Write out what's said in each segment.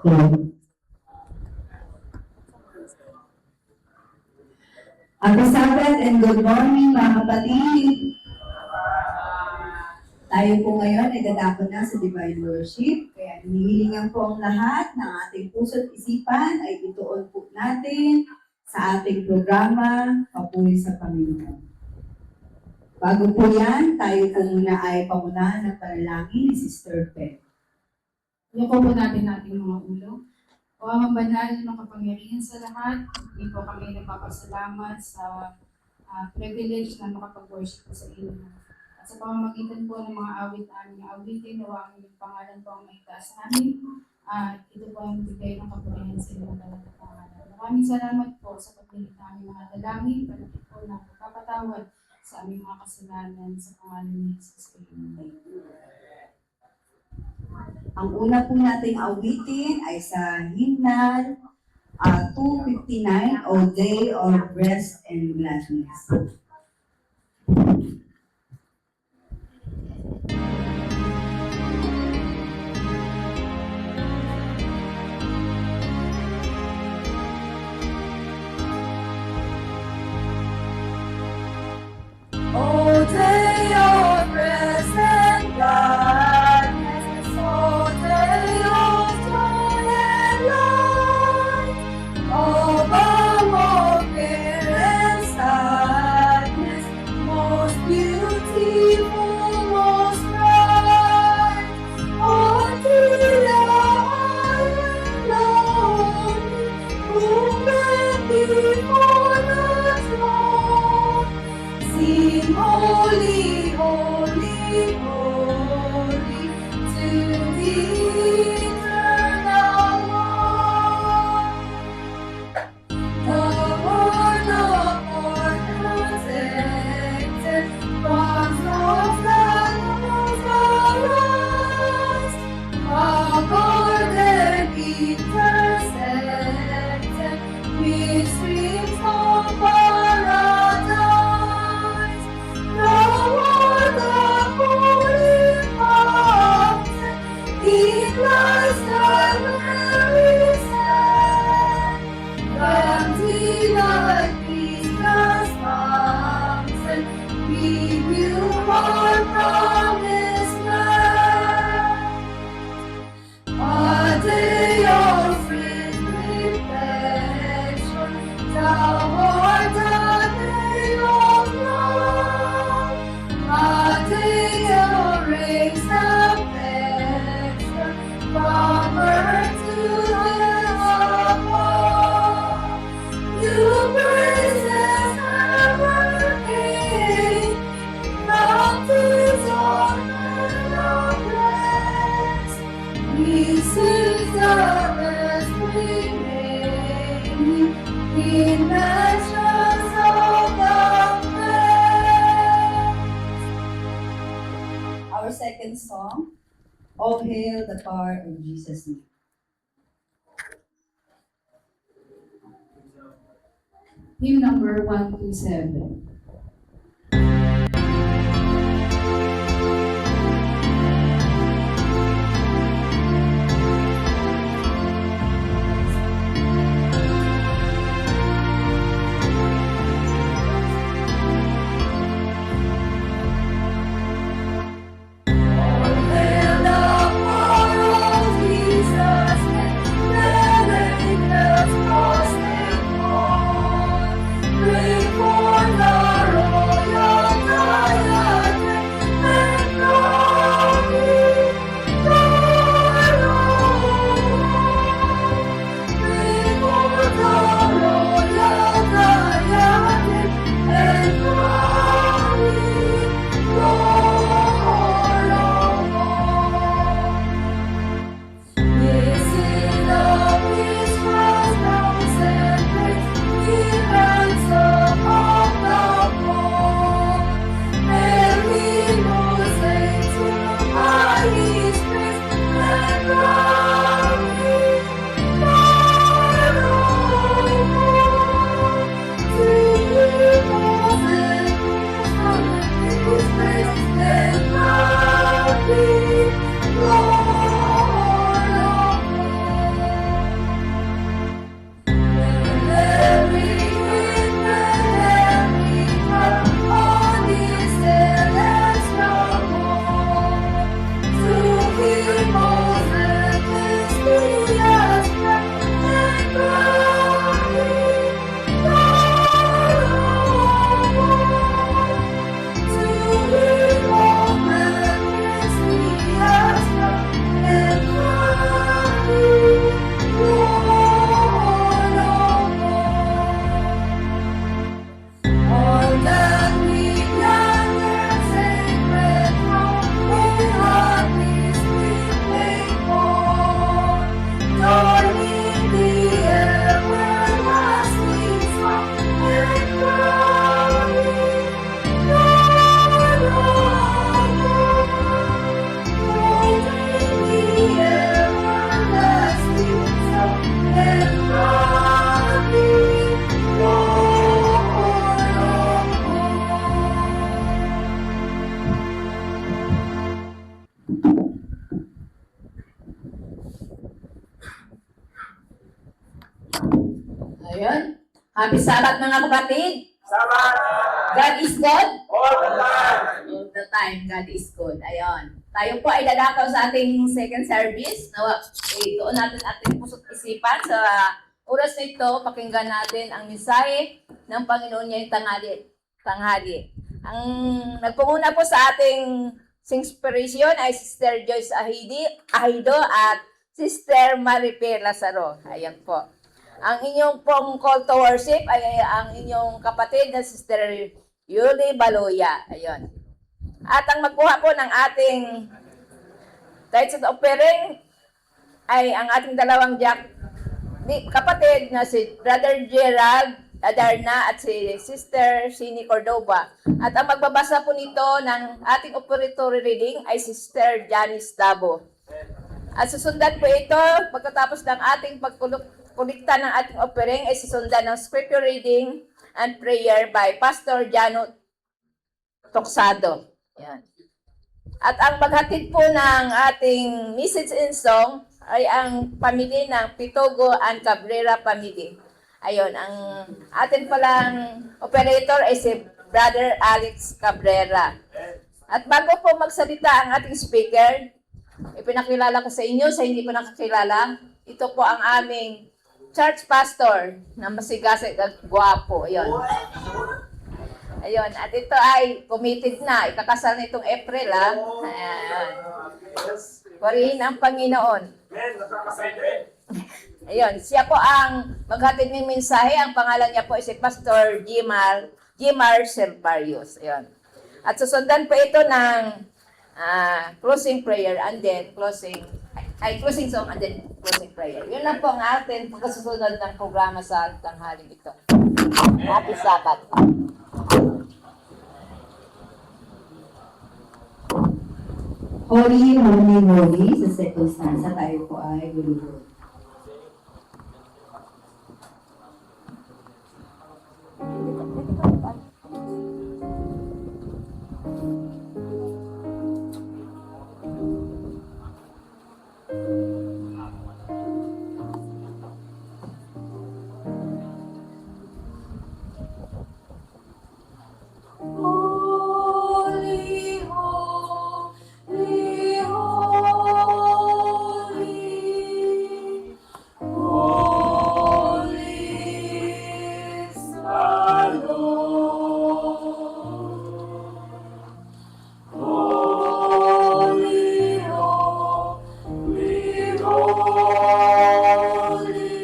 Happy Sabbath and good morning mga kapatid. Tayo po ngayon ay dadako na sa Divine Worship. Kaya hinihilingan po ang lahat ng ating puso't isipan ay ituon po natin sa ating programa, Papuri sa Panginoon. Bago po yan, tayo po muna ay pangunahan ng panalangin ni Sister Peg. Yuko po natin ating mga ulo. O ang banal, makapangyarihan sa lahat, hindi po kami nagpapasalamat sa privilege na makapag-worship po sa inyo. At sa pamamagitan po ng mga awit aming awitin, nawa ang inyong pangalan po ang maitaas namin. Ito po ang bigay ng kapurihan sa inyo ng talagang pangalan. Maraming salamat po sa pagdinig namin mga dalangin, pagdinig po na pagpapatawad sa aming mga kasalanan sa pangalan ni Jesus. Amen. Ang una po nating awitin ay sa hymnal 259, O Day of Rest and Gladness. O day of rest and gladness, O day of joy and light, O balm of fear and sadness, most beautiful, most bright, O dear alone, who went before the throne. Sing holy, holy, holy to the eternal one. The word of God protected from storms that knows arise. A garden intersected with streams of paradise. The word of holy mountain, it lies the very sand. Empty like Jesus mountain, we view our promised land. A day of sweet reflection, toward the day of love. A day of raised affection, from earth to heaven above. New praises never came, mountains of earth blessed. This is the rest remaining in mansions of the blessed. Our second song, All Hail the Power of Jesus' Name. Hymn number 127. Hail the power of Jesus' name, let angels prostrate fall. Pray for the Ayun. Happy Sabbath mga kapatid. Sabbath! God is good. All the time! All the time, God is good. Ayun. Tayo po ay dadakaw sa ating second service. Nawa, ituon natin ating puso't isipan sa oras na ito. Pakinggan natin ang mensahe ng Panginoon ngayong tanghali. Ang nagpunguna po sa ating inspiration ay Sister Joyce Ahido at Sister Maripe Lazaro. Ayan po. Ang inyong pong call to worship ay ang inyong kapatid na Sister Yuli Baloya. Ayun. At ang magkuha po ng ating tithes and offering ay ang ating dalawang kapatid na si Brother Gerald Adarna at si Sister Sini Cordova. At ang magbabasa po nito ng ating operatory reading ay Sister Janice Dabo. At susundan po ito, pagkatapos ng ating pagkulikta ng ating offering, ay susundan ng scripture reading and prayer by Pastor Jano Toksado. Yan. At ang maghatid po ng ating message and song ay ang pamilya ng Pitogo and Cabrera family. Ayun, ang atin palang operator ay si Brother Alex Cabrera. At bago po magsalita ang ating speaker, ipinakilala ko sa inyo, sa hindi pa nakakilala, ito po ang aming church pastor na masigasig at guwapo. Ayun. Ayun, at ito ay committed na. Ikakasal na itong April, ha? Ayan. Purihin ang Panginoon. Men, nakakasal. Ayun, siya po ang maghatid ng mensahe. Ang pangalan niya po ay si Pastor Jimar Servarius. Ayun. At susundan po ito ng closing prayer and then closing song and then closing prayer. Yun lang po ang atin pagkasusunod ng programa sa tanghaling ito. Happy Sabbath. Holy, holy, holy. Sa second stanza tayo po ay gulugod. Holy, holy, holy, holy is the Lord. Holy, holy, holy,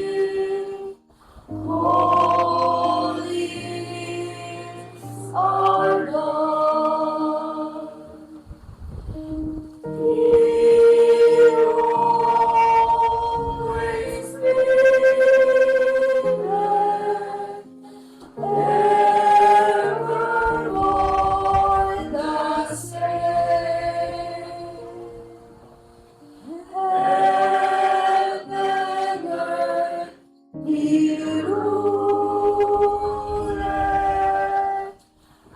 holy is our Lord. He always liveth, evermore the same. Heaven and earth He ruleth.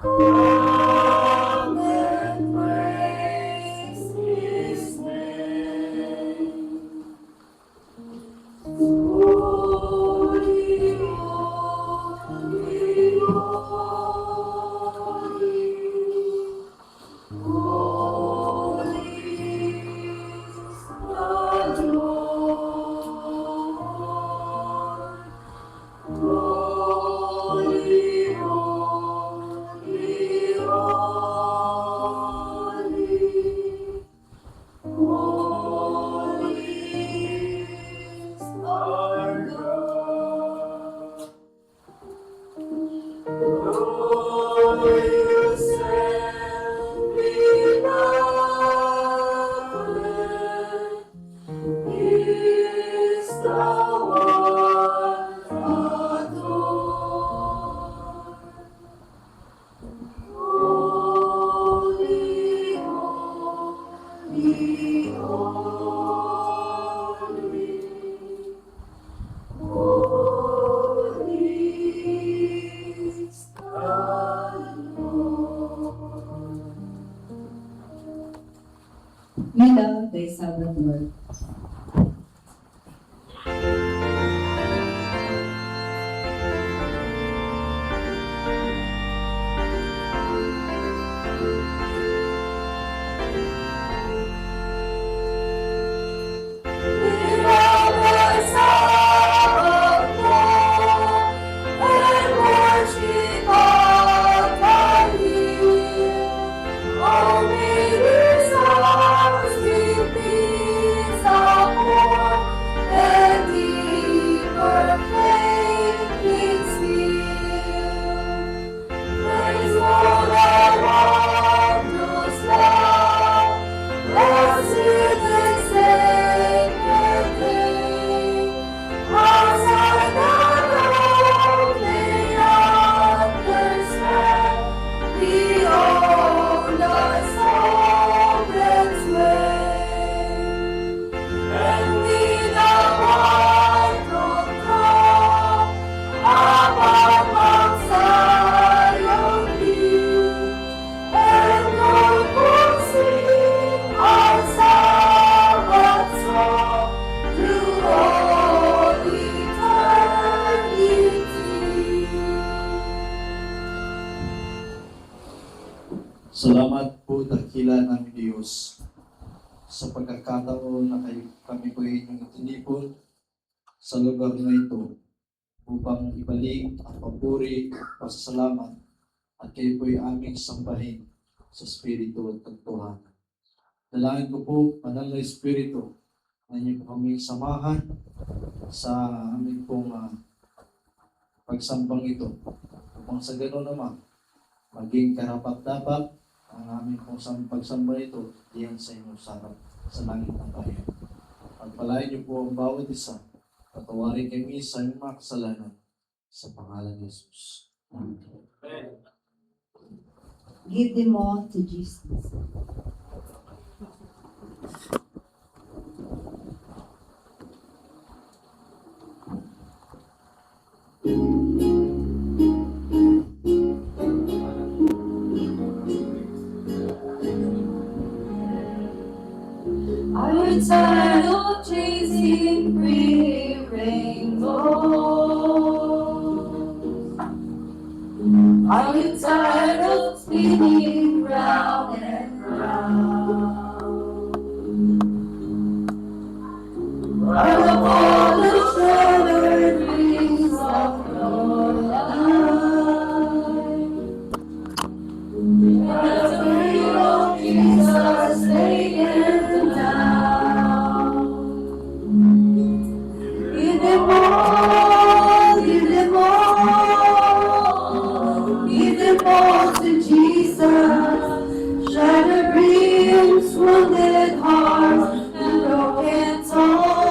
Come and praise His name. Holy, holy, holy, holy is the Lord. Holy, holy, holy, holy is our God. Lord, you send beloved, is the one adored. Holy, holy, holy, holy is the Lord. We love thy Sabbath, Lord. dakila ng Diyos sa pagkakataon na kami po inyong itinipon sa lugar na ito upang ibalik ang papuri at pasasalamat at kayo po'y aming sambahin sa Espiritu at Katotohanan. Dalangin ko po, Banal na Espiritu, na inyo po kaming samahan sa aming pong pagsambang ito. Upang sa gano'n naman, maging karapat-dapat ang aming pong pagsamba ito diyan sa inyong sarap sa langit ng bayan. Pagpalain niyo po ang bawat isa, patawarin kami sa inyong mga kasalanan sa pangalan ni Jesus. Amen. Give them all to Jesus. Are you tired of chasing pretty rainbows? Are you tired of spinning round and round? Are you all the shattered dreams of your life? Are the feet of Jesus taken down? Give them all, give them all, give them all to Jesus. Shattered dreams, wounded hearts, and broken souls.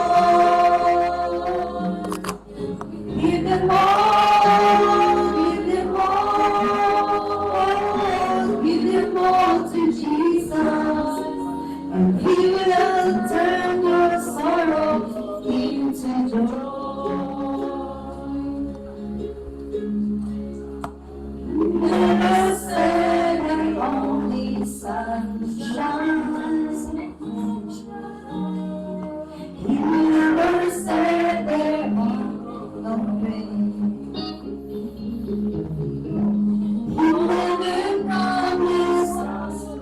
Give them all, give them all, give them all to Jesus, and He will turn your sorrow into joy. Never said that only sun shines. He never said there are no rain. He never promised us it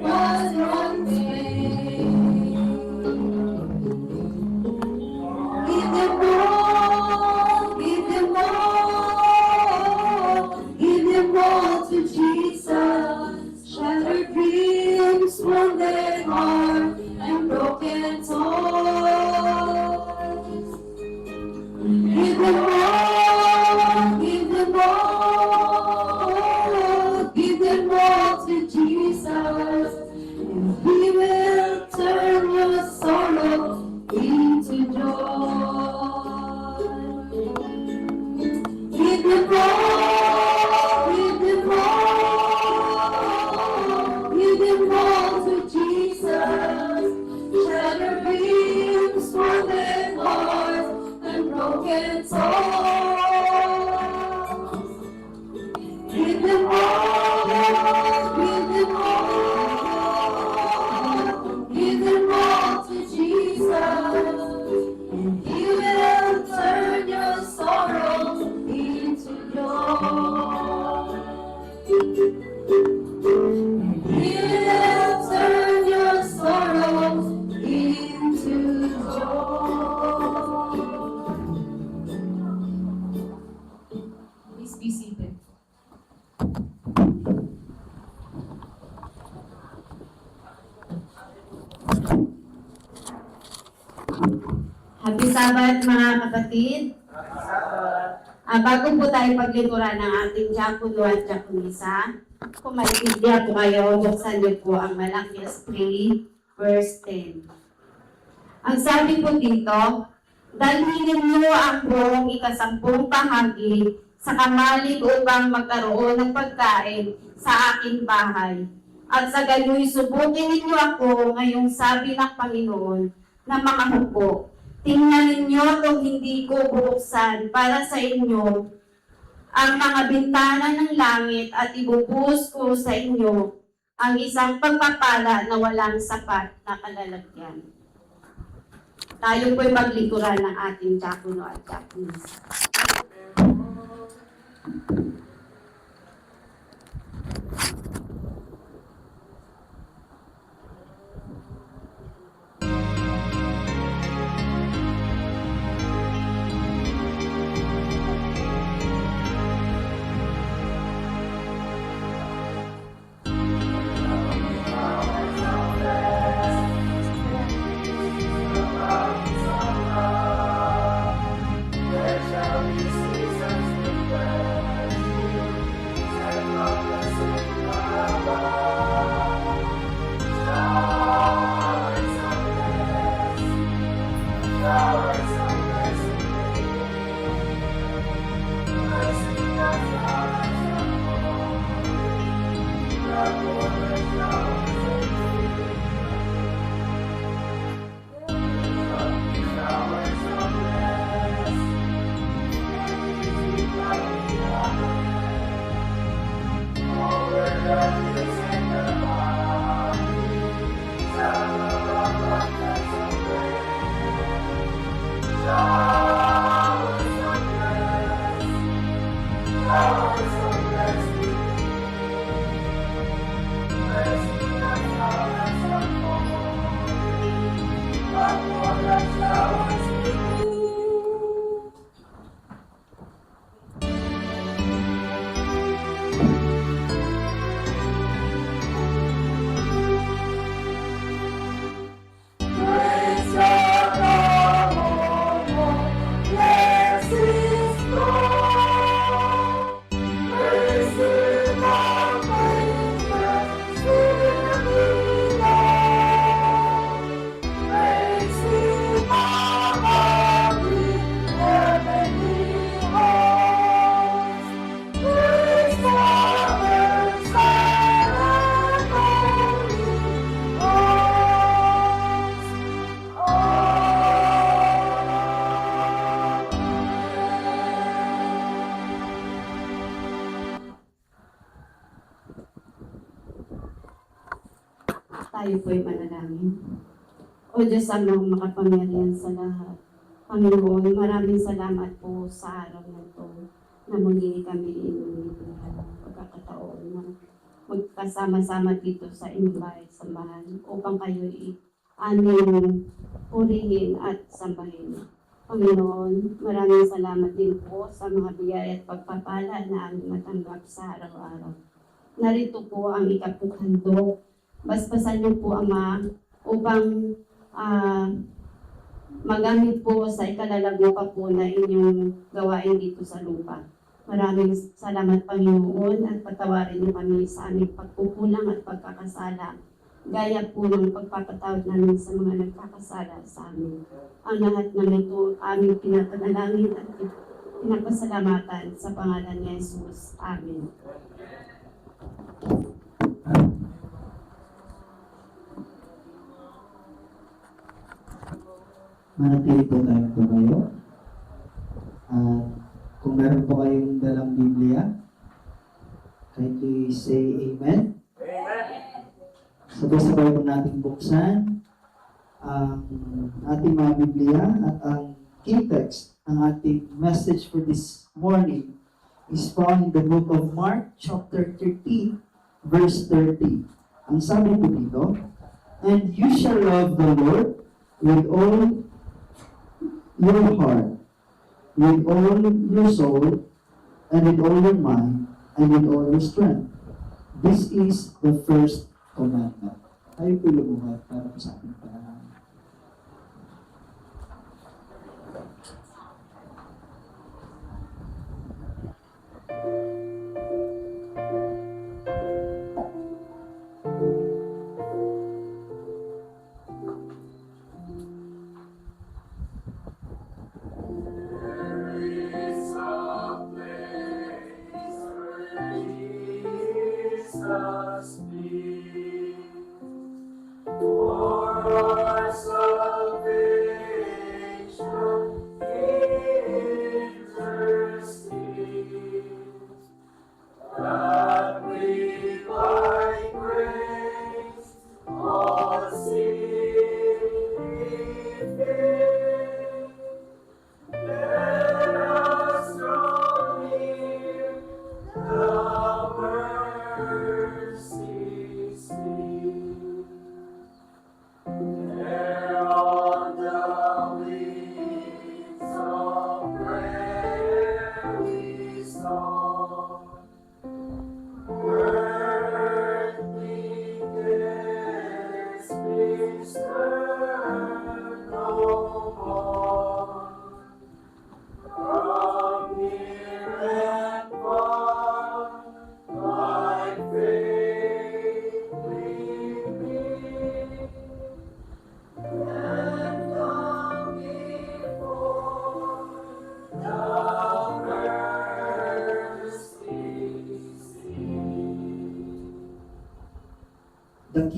was one day. Give them all, give them all, give them all to Jesus. Shattered dreams, wounded heart, and broken souls. Give them all, give them all, give them all to Jesus, and He will turn your sorrow into joy. Give them all, give them all, give them all to Jesus. Shattered dreams, wounded hearts, and broken souls. Give them all, give them all, give them all to Jesus, and He will turn your sorrow into joy. He will turn your sorrow into joy. Please be seated. Happy Sabbath mga kapatid. Bago po tayo paglituran ng ating Diakono at Diakonisa, kung maintindihan po kayo, buksan niyo po ang Malakias 3, verse 10. Ang sabi po dito, dalhin niyo ang buong ikasampung bahagi sa kamalig upang magkaroon ng pagkain sa aking bahay. At sa gayoy subukin ninyo ako ngayong sabi ng Panginoon na mga hukbo. Tingnan ninyo kung hindi ko bubuksan para sa inyo ang mga bintana ng langit at ibubuhos ko sa inyo ang isang pagpapala na walang sapat na kalalagyan. Tayo po'y maglingkuran ng ating diakono at diakonisa. Tayo po'y manalangin. O Diyos amang makapangyarihan sa lahat. Panginoon, maraming salamat po sa araw na ito na muli kami inunilihan ng pagkakataon na magkasama-sama dito sa inyong bahay sambahan upang kayo'y aming purihin at sambahin. Panginoon, maraming salamat din po sa mga biyaya at pagpapala na aming matanggap sa araw-araw. Narito po ang ikapukhandog. Basbasan niyo po, Ama, upang magamit po sa ikalalago pa po na inyong gawain dito sa lupa. Maraming salamat, Panginoon, at patawarin niyo kami sa aming pagkukulang at pagkakasala. Gaya po ng pagpapatawad namin sa mga nagkakasala sa amin. Ang lahat ng ito aming pinapanalangin at pinapasalamatan sa pangalan ni Jesus. Amen. Manatili po tayong tumayo. At kung meron po kayong dalang Biblia, kindly say Amen. Sabay-sabay po natin buksan ang ating mga Biblia at ang key text, ang ating message for this morning is found in the book of Mark chapter 13 verse 30. Ang sabi po dito, "And you shall love the Lord with all your heart, with all your soul, and with all your mind, and with all your strength. This is the first commandment." Tayo po lumuhat para po sa ating panalangin. For our salvation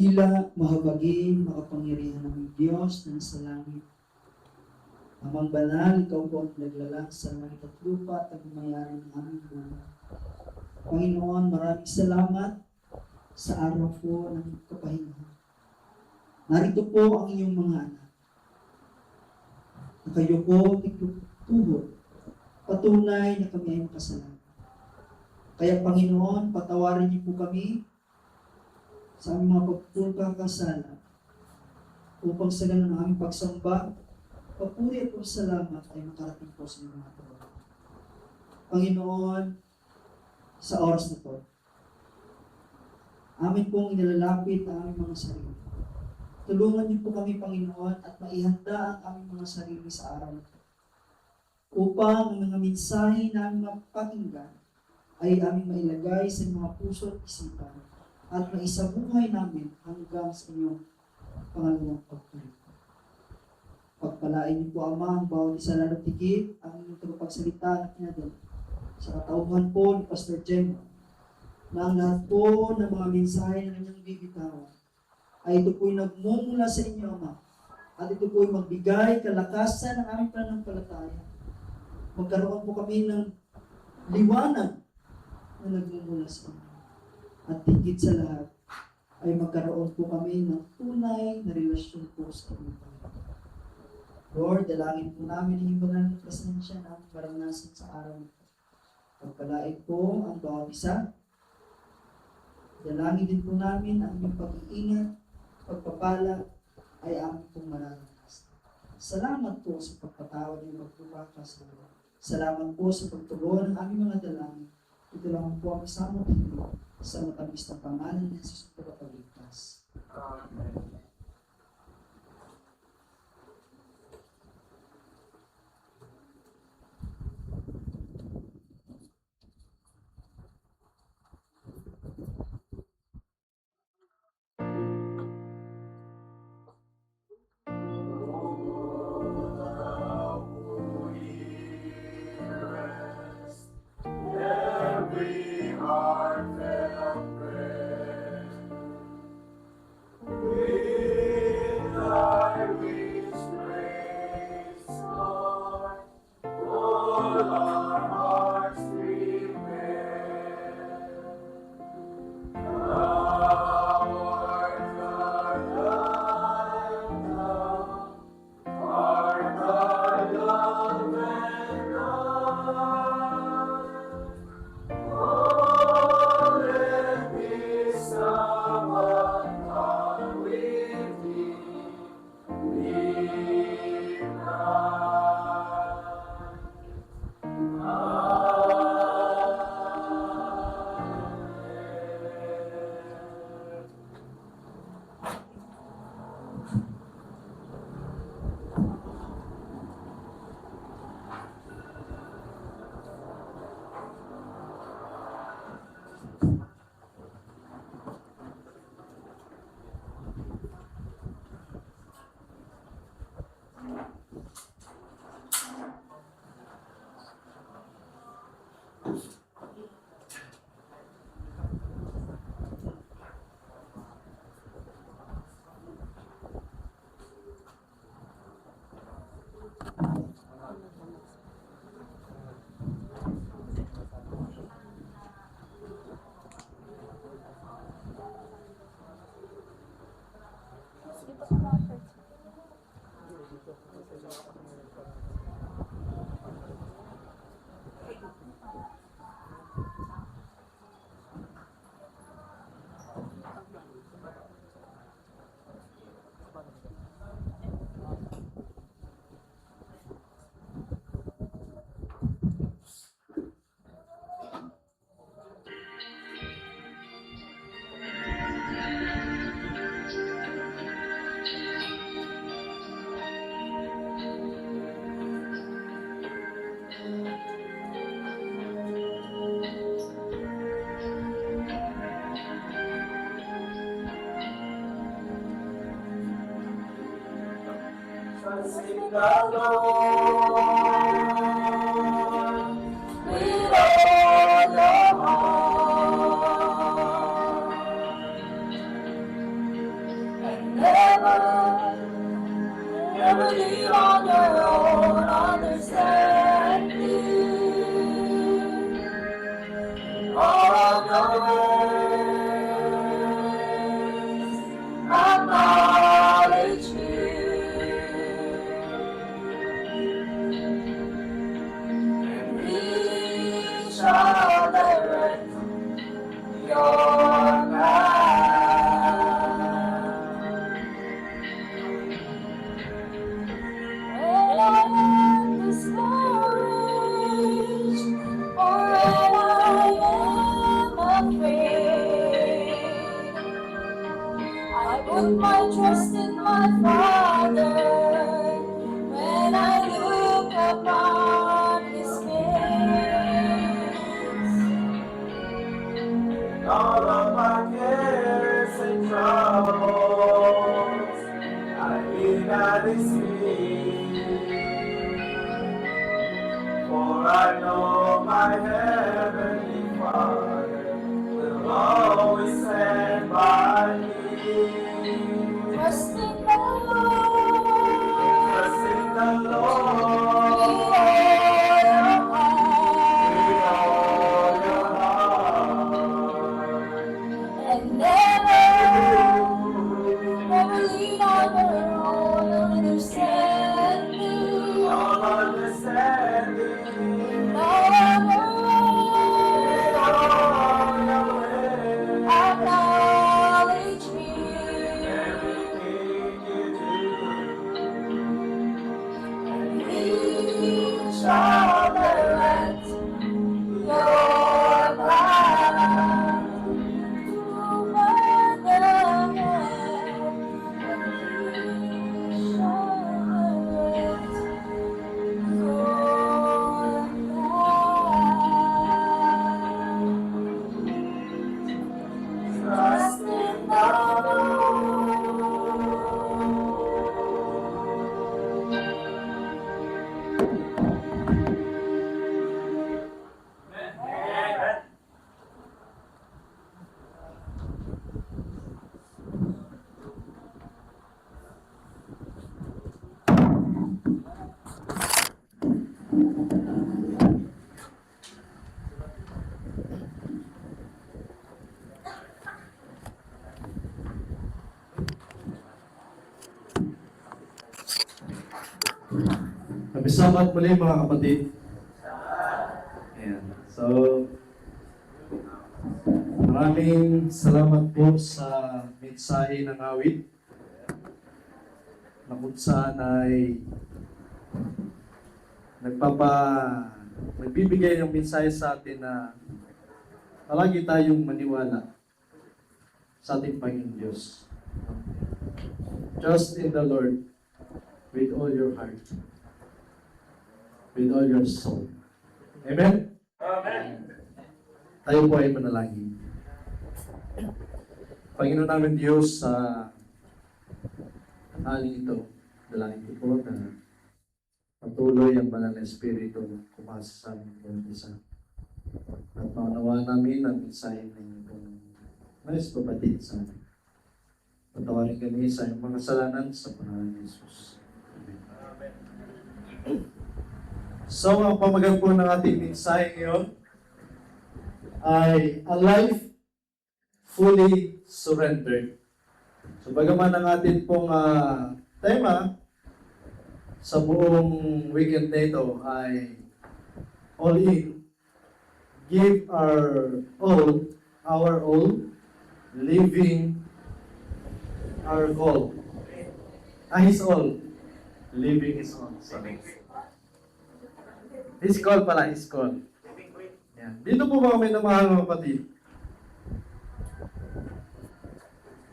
Dakila, mahabagin, makapangyarihan ng Diyos na nasa langit. Amang banal, ikaw po ang naglalang sa langit at lupa at nagmamayari ng aming buhay. Panginoon, maraming salamat sa araw po ng kapahingahan. Narito po ang inyong mga anak. Na kayo po tigtutuhod. Patunay na kami ay makasalanan. Kaya Panginoon, patawarin niyo po kami sa aming mga pagkakasala upang sa ganun ang aming pagsamba, papuri at pasalamat ay makarating po sa inyong mga tao. Panginoon, sa oras na to, amin pong inilalapit ang aming mga sarili. Tulungan niyo po kami, Panginoon, at maihanda ang aming mga sarili sa araw na to. Upang ang mga mensahe na aming mapakinggan ay aming mailagay sa mga puso at isipan at maisabuhay namin hanggang sa inyong pangalawang pagpulit. Pagpalain niyo po, Ama, ang bawat isa lalo tigit ang inyong tagapagsalita na pinadala sa katauhan po ni Pastor Jem na ang lahat po ng mga mensahe na kanyang bibitawan ay ito po'y nagmumula sa inyo, Ama, at ito po'y magbigay kalakasan ng aming pananampalataya. Magkaroon po kami ng liwanag na nagmumula sa inyo. At higit sa lahat, ay magkaroon po kami ng tunay na relasyon po sa inyo. Lord, dalangin po namin ang banal na presensya na aming maranasan sa araw nito. Pagpalain po ang bawat isa. Dalangin din po namin ang inyong pag-iingat, pagpapala ay aming pong maranasan. Salamat po sa pagpatawad ng magpapaka sa Lord. Salamat po sa pagtugon ng aming mga dalangin. Ito lang po ang isang sa matamis na pangalan ng Jesus na Pagligtas. Amen. Every heartfelt prayer with thy rich grace, Lord, all our hearts prepare. Thou art the light, art the love and light. Oh, let me someone come with thee, sing the Lord with all the heart. shall direct your path. When I am discouraged or when I am afraid, I put my trust in my Father. When I look upon His face, All of my cares and troubles, I leave at His feet. For I know my Heavenly Father will always stand by me. trust in the Lord, Trust in the with Lord all your heart, with all your heart. and never lean on your own understanding. All understanding, In all your in ways, all your ways, acknowledge me, everything you do, and He shall direct your path. Through the hand, and He shall direct your path. Trust in the Amen. Nabisamat muli mga kapatid. Ayan. So, maraming salamat po sa mensahe ng awit na kung saan ay nagbibigay ng mensahe sa atin na palagi tayong maniwala sa ating Panginoon Diyos. Trust in the Lord with all your heart, with all your soul. Amen? Amen. Tayo po ay manalangin. Panginoon namin Diyos, sa tanghali ito, dalangin ko po na patuloy ang banal na Espiritu kumasa sa aming bawat isa. At maunawaan namin ang mensahe ng itong nais babatid sa amin. Patawarin kami sa iyong mga kasalanan sa pangalan ni Jesus. Amen. So, ang pamagat po ng ating mensahe ngayon ay a life fully surrendered. So, bagaman ang atin pong tema sa buong weekend na ito ay all in, give our all, living our all. His all, living His all. Sorry. His call pala, His call. Yan. Dito po mga minamahal mga kapatid.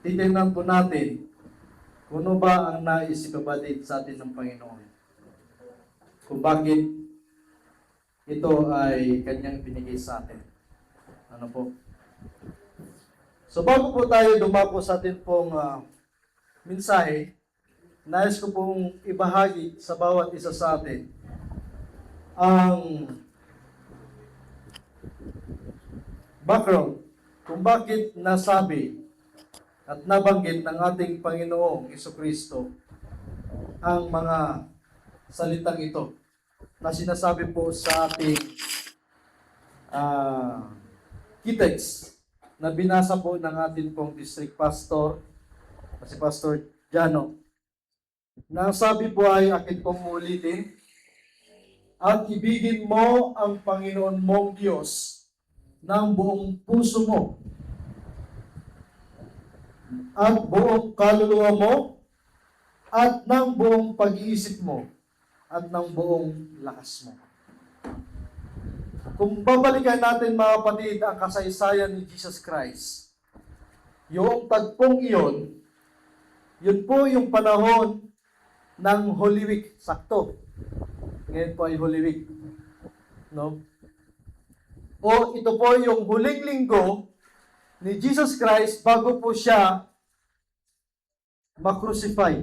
Titignan po natin kung ano ba ang nais ipabatid sa atin ng Panginoon. Kung bakit ito ay Kanyang binigay sa atin. Ano po? So bago po tayo dumako sa atin pong mensahe, nais ko pong ibahagi sa bawat isa sa atin ang background kung bakit nasabi at nabanggit ng ating Panginoong Jesucristo ang mga salitang ito na sinasabi po sa ating key text na binasa po ng ating pong district pastor, si Pastor Jano. Na ang sabi po ay akin pong ulitin, at ibigin mo ang Panginoon mong Diyos ng buong puso mo at buong kaluluwa mo at ng buong pag-iisip mo at ng buong lakas mo. Kung babalikan natin mga kapatid ang kasaysayan ni Jesus Christ, yung tagpong iyon, yun po yung panahon ng Holy Week. Sakto. Ngayon po ay Holy Week. No? O ito po yung huling linggo ni Jesus Christ bago po siya makrucify.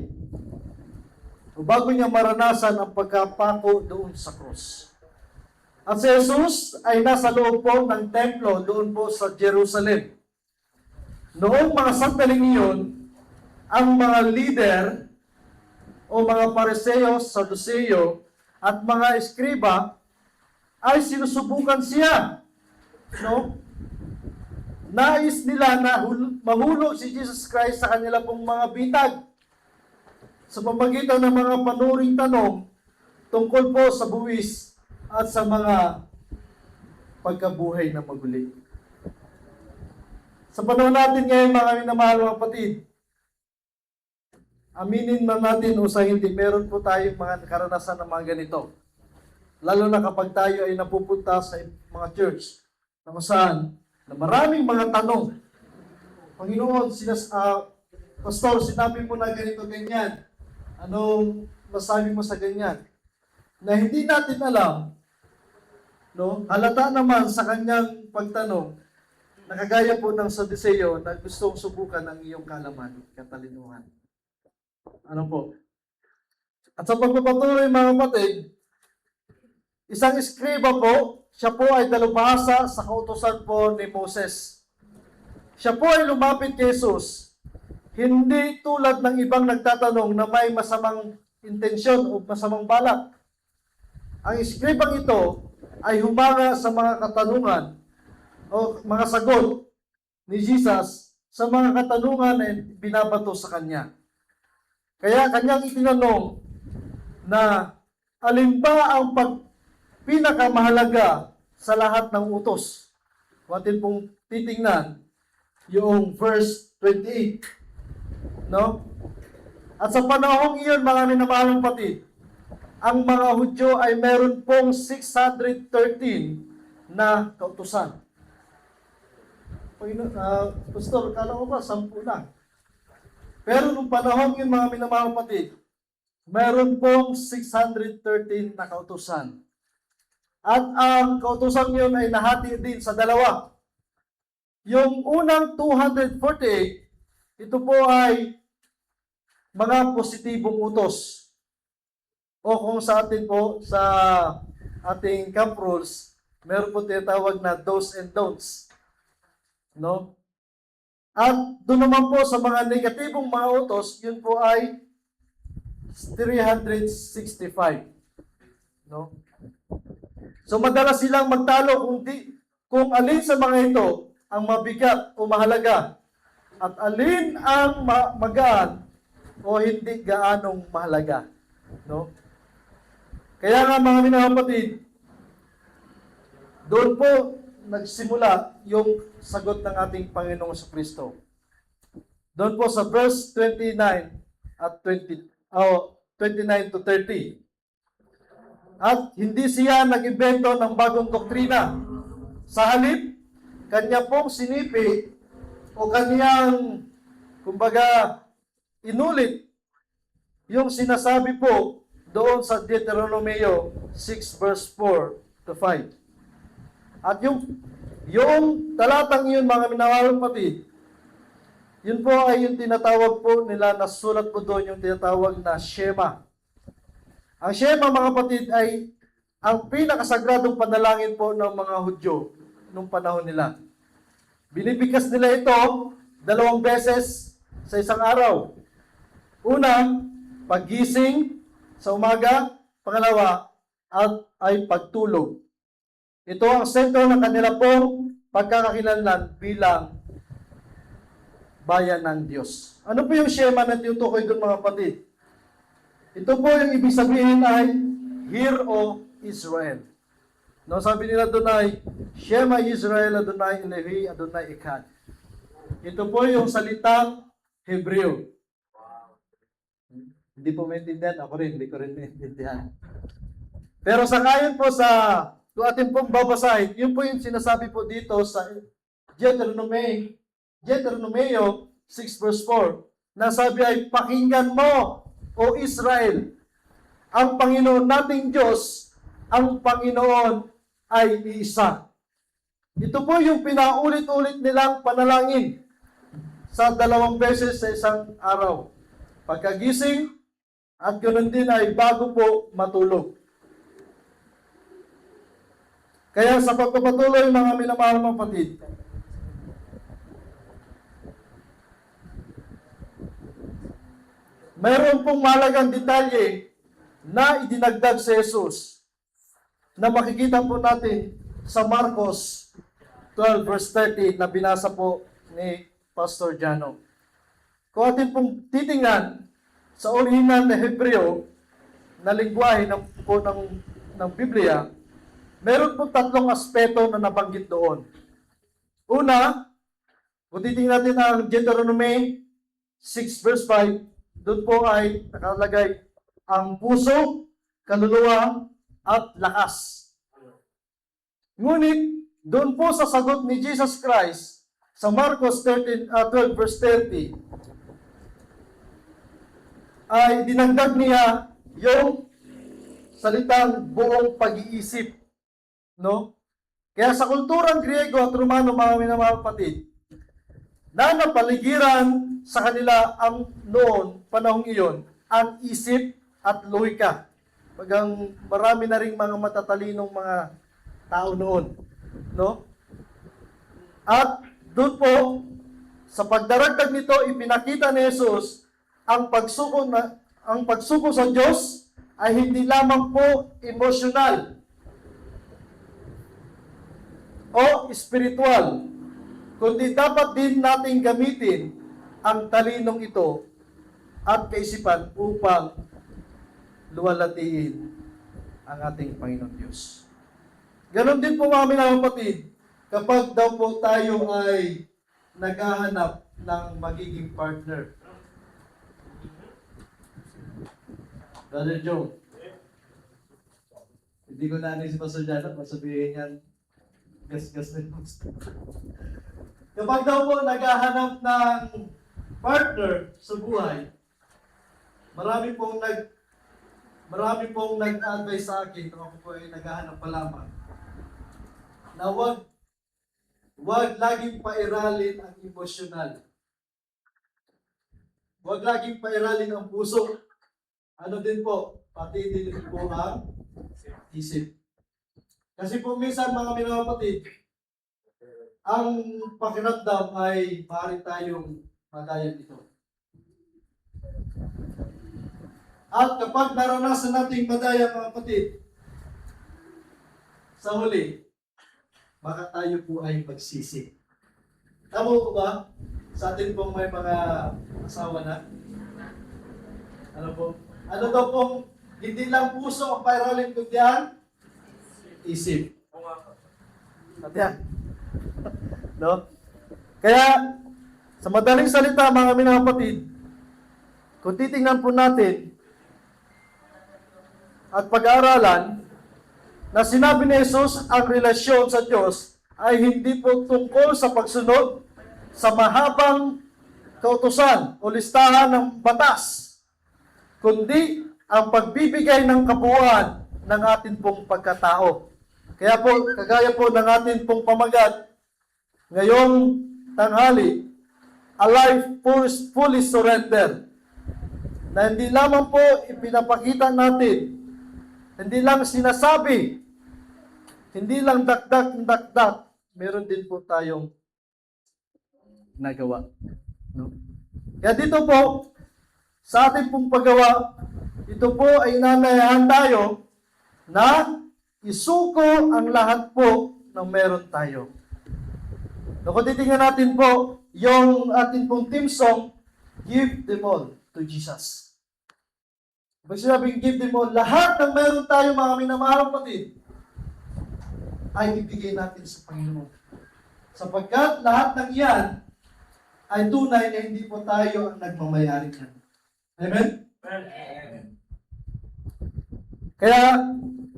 O bago niya maranasan ang pagkapako doon sa krus. At si Jesus ay nasa loob po ng templo doon po sa Jerusalem. Noong mga sandaling iyon, ang mga leader o mga Pariseo, Saduceo at mga eskriba ay sinusubukan siya. No? Nais nila na mahulog si Jesus Christ sa kanila pong mga bitag sa pamamagitan ng mga panuring tanong tungkol po sa buwis at sa mga pagkabuhay na maguli. Sa panahon natin ngayon, mga minamahal mga kapatid, aminin man natin o sa hindi, meron po tayong mga karanasan ng mga ganito. Lalo na kapag tayo ay napupunta sa mga church na saan na maraming mga tanong. Panginoon, Pastor, sinabi mo na ganito, ganyan. Anong masabi mo sa ganyan? Na hindi natin alam, no? Halata naman sa kanyang pagtanong, nakagaya po ng Saduseo na gustong subukan ang iyong kalaman, katalinuhan. Ano po? At sa pagpapatuloy mga kapatid, isang eskriba po, siya po ay dalubhasa sa kautusan po ni Moses. Siya po ay lumapit kay Jesus, hindi tulad ng ibang nagtatanong na may masamang intensyon o masamang balak. Ang eskribang ito ay humanga sa mga katanungan o mga sagot ni Jesus sa mga katanungan na binabato sa kanya. Kaya kanyang itinanong na alin ba ang pinakamahalaga sa lahat ng utos. Kung atin pong titingnan yung verse 28. No? At sa panahong iyon, mga minamahalang kapatid, ang mga Hudyo ay meron pong 613 na kautusan. Pastor, kala ko ba 10 lang? Pero nung panahon yun, mga minamahalang kapatid, meron pong 613 na kautusan. At ang kautusan yun ay nahati din sa dalawa. Yung unang 248, ito po ay mga positibong utos. O kung sa atin po, sa ating camp rules, meron po tinatawag na do's and don'ts. No? At doon naman po sa mga negatibong mga utos, yun po ay 365. No? So madalas silang magtalo kung alin sa mga ito ang mabigat o mahalaga at alin ang magaan o hindi gaanong mahalaga. No? Kaya nga mga minamapatid, doon po nagsimula yung sagot ng ating Panginoong Kristo. Doon po sa verse 29 at 29 to 30. At hindi siya nag-imbento ng bagong doktrina. Sa halip, kanya pong sinipi o kanyang, kumbaga, inulit yung sinasabi po doon sa Deuteronomio 6 verse 4 to 5. At yung talatang yun, mga minamahal kapatid, yun po ay yung tinatawag po nila, na sulat po doon yung tinatawag na Shema. Ang Shema, mga kapatid, ay ang pinakasagradong panalangin po ng mga Hudyo nung panahon nila. Binibigkas nila ito 2 beses sa isang araw. Una, paggising sa umaga. Pangalawa, ay pagtulog. Ito ang sentro ng kanila pong pagkakakilanlan bilang bayan ng Diyos. Ano po yung Shema na tinutukoy doon, mga kapatid? Ito po yung ibig sabihin ay hear, O Israel. No, sabi nila doon ay, Shema Israel, Adonai Elohi, Adonai Echad. Ito po yung salitang Hebreo. Hindi po maintindihan. Ako rin, hindi ko rin maintindihan. Pero sa kayon po sa, kung atin pong babasahin, yun po yung sinasabi po dito sa Deuteronomio 6 verse 4, na sabi ay, pakinggan mo, O Israel, ang Panginoon nating Diyos, ang Panginoon ay iisa. Ito po yung pinaulit-ulit nilang panalangin sa 2 beses sa isang araw. Pagkagising, at ganoon din ay bago po matulog. Kaya sa pagpapatuloy, mga minamahal mga kapatid, mayroon pong mahalagang detalye na idinagdag si Jesus na makikita po natin sa Marcos 12 verse 30 na binasa po ni Pastor Jano. Kung atin pong titingnan sa orihinal na Hebreo na lingwahe ng Biblia, meron po 3 aspeto na nabanggit doon. Una, kung titingnan natin ang Deuteronomy 6 verse 5, doon po ay nakalagay ang puso, kaluluwa, at lakas. Ngunit, doon po sa sagot ni Jesus Christ, sa Marcos 12 verse 30, ay dinagdag niya yung salitang buong pag-iisip. No? Kaya sa kulturang Griego at Romano, mga minamahal kapatid, na napaligiran sa kanila ang noon, panahong iyon, ang isip at lohika. Pagang marami na ring mga matatalinong mga tao noon. No? At doon po, sa pagdaragdag nito, ipinakita ni Jesus ang pagsuko sa Diyos ay hindi lamang po emosyonal o spiritual, kundi dapat din nating gamitin ang talinong ito at kaisipan upang luwalhatiin ang ating Panginoon Diyos. Ganon din po mga minamahal kapatid, kapag daw po tayo ay naghahanap ng magiging partner. Brother Joe, hindi ko na si Pastor Janot, masabihin yan, gas-gas na yung gusto. Kapag daw po naghahanap ng partner sa buhay, marami pong nag-advise sa akin kung ako po ay naghahanap pa lamang na wag laging pairalin ang emosyonal. Wag laging pairalin ang puso. Ano din po, pati din po ang isip. Kasi po minsan mga minamahal kapatid, ang pakiramdam ay maaari tayong madaya ito. At kapag naranasan nating madaya mga kapatid, sa huli, baka tayo po ay magsisi. Tama po ba? Sa atin pong may mga asawa na? Ano po? Ano daw pong hindi lang puso ang pairalin kundi ang isip. At yan. No? Kaya, sa madaling salita mga minamahal kapatid, kung titingnan po natin at pag-aaralan na sinabi ni Jesus ang relasyon sa Diyos ay hindi po tungkol sa pagsunod sa mahabang kautusan o listahan ng batas, kundi ang pagbibigay ng kabuuan ng atin pong pagkatao. Kaya po, kagaya po ng atin pong pamagat, ngayong tanghali, a life fully surrendered, na hindi lamang po ipinapakita natin, hindi lang sinasabi, hindi lang dakdak, meron din po tayong nagawa. No? Kaya dito po, sa ating pong paggawa, ito po ay inanayahan tayo na isuko ang lahat po ng meron tayo. So, kung titingnan natin po, yung ating pong team song, Give Them All to Jesus. Pag sinabing give din mo, lahat ng meron tayo mga minamahal kapatid, ay ibigay natin sa Panginoon. Sapagkat lahat ng iyan ay tunay na hindi po tayo ang nagmamayari niyan. Amen? Kaya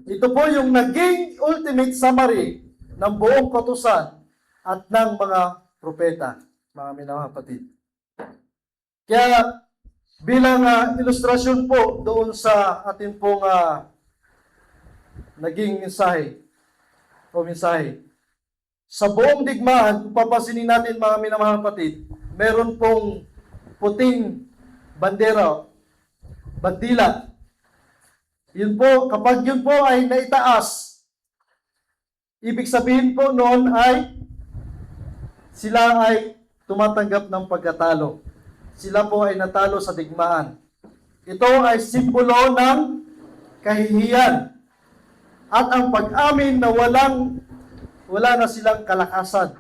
ito po yung naging ultimate summary ng buong kautusan at ng mga propeta, mga minamahal kapatid. Kaya bilang ilustrasyon po doon sa ating pong naging mensahe, sa buong digmaan, kung papansinin natin mga minamahal kapatid, meron pong puting bandera, bandila. Yun po, kapag yun po ay naitaas, ibig sabihin po noon ay sila ay tumatanggap ng pagkatalo. Sila po ay natalo sa digmaan. Ito ay simbolo ng kahihiyan at ang pag-amin na wala na silang kalakasan,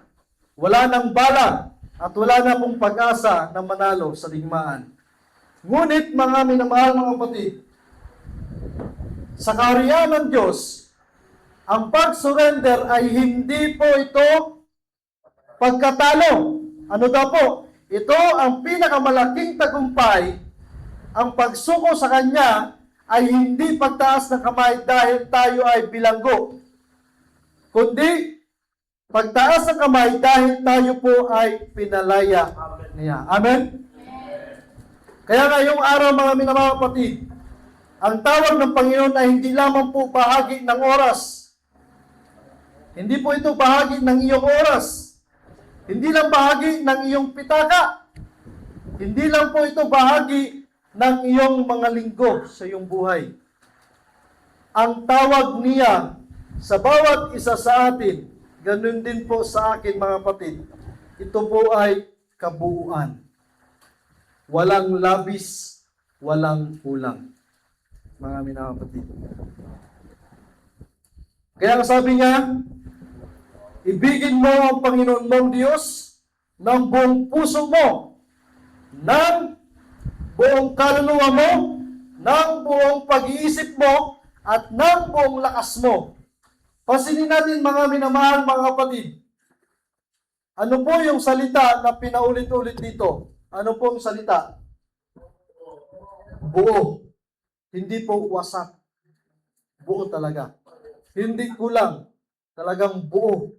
wala nang bala at wala na pong pag-asa na manalo sa digmaan. Ngunit mga minamahal mga kapatid, sa kaharian ng Diyos, ang pag-surrender ay hindi po ito pagkatalo. Ano daw po? Ito ang pinakamalaking tagumpay. Ang pagsuko sa Kanya ay hindi pagtaas ng kamay dahil tayo ay bilanggo, kundi pagtaas ng kamay dahil tayo po ay pinalaya niya. Amen? Kaya ngayong araw mga minamahal kapatid, ang tawag ng Panginoon ay hindi lamang po bahagi ng oras. Hindi po ito bahagi ng iyong oras. Hindi lang bahagi ng iyong pitaka. Hindi lang po ito bahagi ng iyong mga linggo sa iyong buhay. Ang tawag niya sa bawat isa sa atin, ganun din po sa akin mga kapatid, ito po ay kabuuan. Walang labis, walang kulang. Mga minamahal kapatid. Kaya ang sabi niya, ibigin mo ang Panginoon mong Diyos ng buong puso mo, ng buong kaluluwa mo, ng buong pag-iisip mo, at ng buong lakas mo. Pansinin natin mga minamahal mga kapatid. Ano po yung salita na pinaulit-ulit dito? Ano po yung salita? Buo. Hindi po wasak. Buo talaga. Hindi kulang. Talagang buo.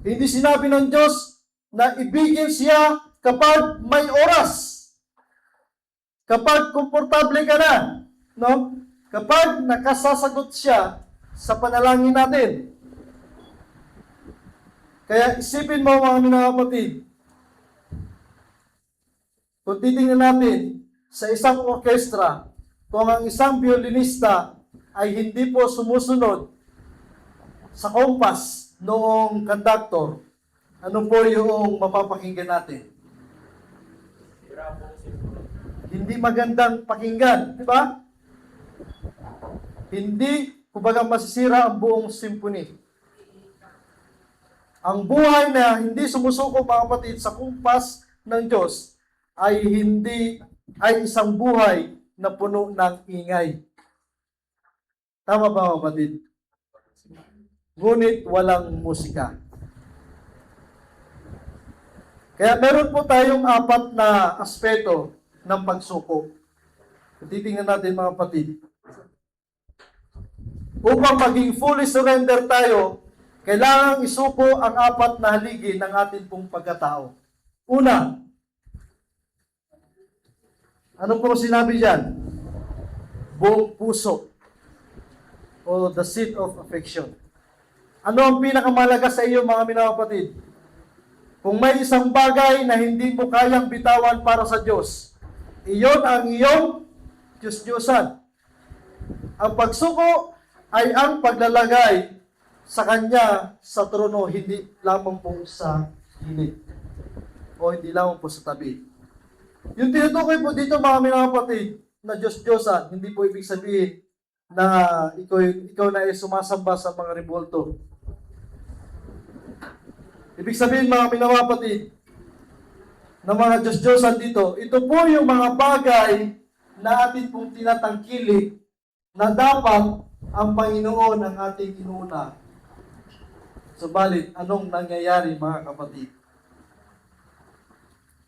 Hindi sinabi ng Diyos na ibigin siya kapag may oras. Kapag komportable ka na. No? Kapag nakasasagot siya sa panalangin natin. Kaya isipin mo mga minamahal kapatid. Kung titingnan natin sa isang orkestra, kung ang isang violinista ay hindi po sumusunod sa kompas noong conductor, ano po yung mapapakinggan natin? Hindi magandang pakinggan, di ba? Hindi, kumbaga masisira ang buong symphony. Ang buhay na hindi sumusuko mga kapatid sa kumpas ng Diyos ay isang buhay na puno ng ingay. Tama ba mga kapatid? Ngunit walang musika. Kaya meron po tayong 4 na aspeto ng pagsuko. Titingnan natin mga kapatid. Upang maging fully surrender tayo, kailangang isuko ang 4 na haligi ng ating pong pagkatao. Una, ano po sinabi dyan? Buong puso o the seat of affection. Ano ang pinakamalaga sa iyo mga minamahal kapatid? Kung may isang bagay na hindi mo kayang bitawan para sa Diyos, iyon ang iyong Diyos-Diyosan. Ang pagsuko ay ang paglalagay sa Kanya sa trono, hindi lamang po sa gilid o hindi lamang po sa tabi. Yung tinutukoy po dito mga minamahal kapatid na Diyos-Diyosan, hindi po ibig sabihin na ikaw na ay sumasamba sa mga rebulto. Ibig sabihin mga minamahal kapatid na mga Diyos-Diyosan dito, ito po yung mga bagay na atin pong tinatangkilik na dapat ang Panginoon ang ating inuuna. Subalit, anong nangyayari mga kapatid?